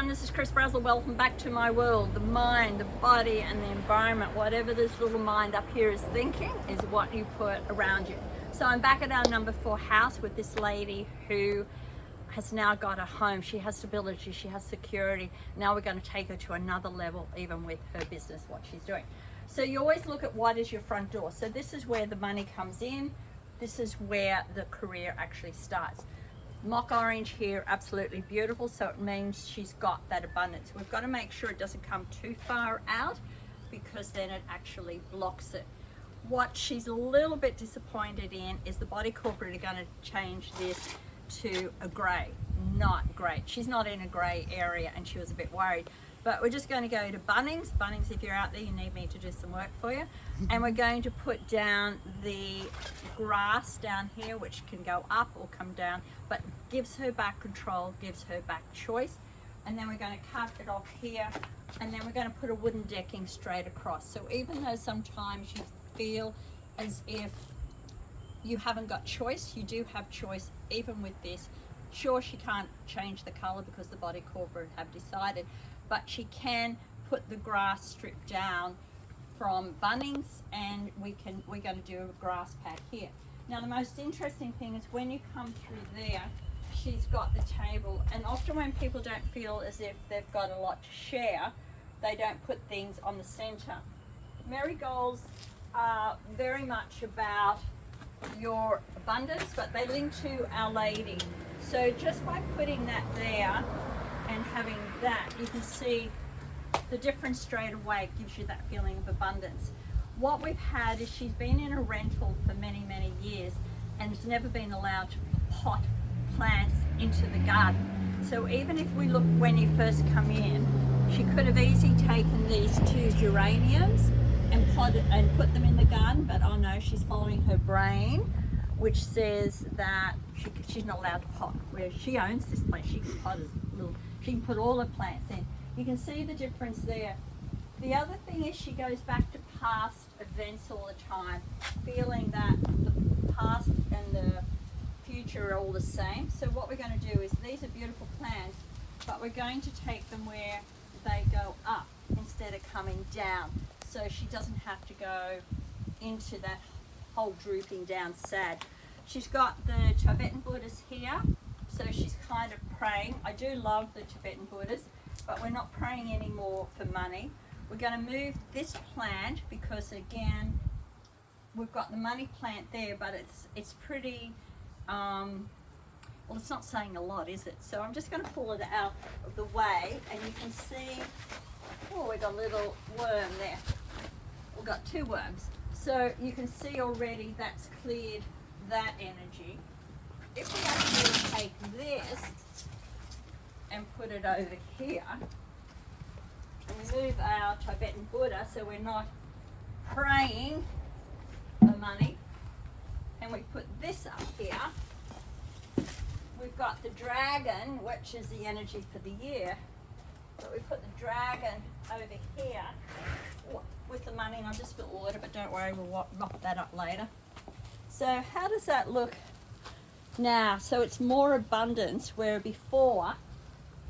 everyone, this is Chris Brazel. Welcome back to my world. The mind, the body and the environment, whatever this little mind up here is thinking is what you put around you. So I'm back at our number 4 house with this lady who has now got a home. She has stability, she has security. Now we're going to take her to another level even with her business, what she's doing. So you always look at what is your front door. So this is where the money comes in. This is where the career actually starts. Mock orange here, absolutely beautiful, so it means she's got that abundance. We've got to make sure it doesn't come too far out because then it actually blocks it. What she's a little bit disappointed in is the body corporate are going to change this to a grey. Not great. She's not in a grey area and she was a bit worried. But we're just going to go to Bunnings. Bunnings, if you're out there, you need me to do some work for you. And we're going to put down the grass down here, which can go up or come down, but gives her back control, gives her back choice. And then we're going to cut it off here, and then we're going to put a wooden decking straight across. So even though sometimes you feel as if you haven't got choice, you do have choice even with this. Sure, she can't change the color because the body corporate have decided, but she can put the grass strip down from Bunnings, and we're going to do a grass pad here. Now the most interesting thing is when you come through there, she's got the table, and often when people don't feel as if they've got a lot to share, they don't put things on the center. Marigolds are very much about your abundance, but they link to Our Lady. So just by putting that there and having that, you can see the difference straight away. It gives you that feeling of abundance. What we've had is she's been in a rental for many years and has never been allowed to pot plants into the garden. So even if we look when you first come in, she could have easily taken these 2 geraniums and put them in the garden, but oh no, she's following her brain, which says that she's not allowed to pot. Where she owns this plant, she can pot she can put all the plants in. You can see the difference there. The other thing is she goes back to past events all the time, feeling that the past and the future are all the same. So what we're going to do is, these are beautiful plants, but we're going to take them where they go up instead of coming down. So she doesn't have to go into that whole drooping down sad. She's got the Tibetan Buddhas here, so she's kind of praying. I do love the Tibetan Buddhas, but we're not praying anymore for money. We're going to move this plant because again, we've got the money plant there, but it's pretty, well, it's not saying a lot, is it? So I'm just going to pull it out of the way, and you can see, oh, we've got a little worm there. We've got 2 worms. So you can see already that's cleared that energy. If we actually take this and put it over here, and move our Tibetan Buddha so we're not praying for money, and we put this up here, we've got the dragon, which is the energy for the year, but we put the dragon over here with the money, and I'll just spill water, but don't worry, we'll mop that up later. So how does that look now? So it's more abundance, where before,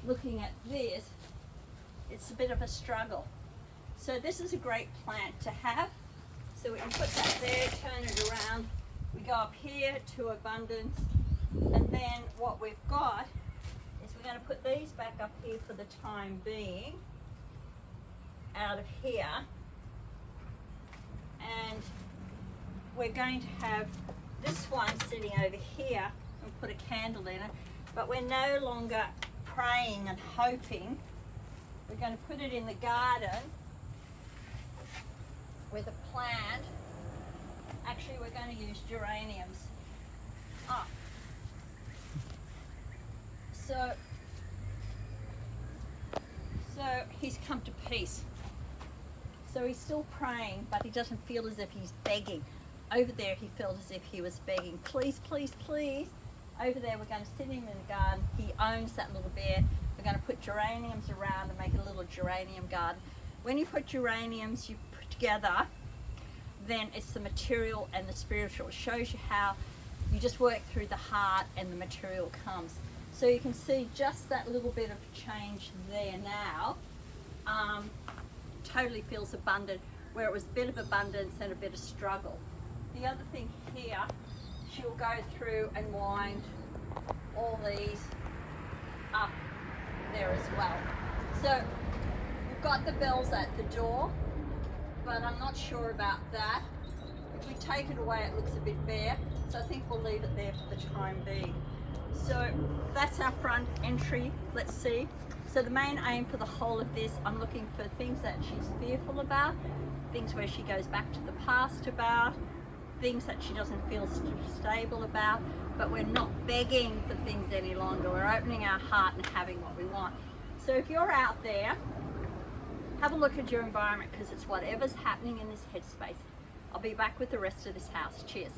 looking at this, it's a bit of a struggle. So this is a great plant to have. So we can put that there, turn it around, we go up here to abundance, and then what we've got is we're going to put these back up here for the time being, out of here, and we're going to have this one sitting over here and put a candle in it, but we're no longer praying and hoping. We're going to put it in the garden with a plant. Actually, we're going to use geraniums. Oh. So he's come to peace. So he's still praying, but he doesn't feel as if he's begging. Over there, he felt as if he was begging, please, please, please. Over there, we're going to sit him in the garden. He owns that little bed. We're going to put geraniums around and make a little geranium garden. When you put geraniums you put together, then it's the material and the spiritual. It shows you how you just work through the heart and the material comes. So you can see just that little bit of change there now. Totally feels abundant, where it was a bit of abundance and a bit of struggle. The other thing here, she'll go through and wind all these up there as well. So we've got the bells at the door, but I'm not sure about that. If we take it away, it looks a bit bare, so I think we'll leave it there for the time being. So that's our front entry. Let's see. So the main aim for the whole of this, I'm looking for things that she's fearful about, things where she goes back to the past about, things that she doesn't feel stable about, but we're not begging for things any longer. We're opening our heart and having what we want. So if you're out there, have a look at your environment, because it's whatever's happening in this headspace. I'll be back with the rest of this house. Cheers.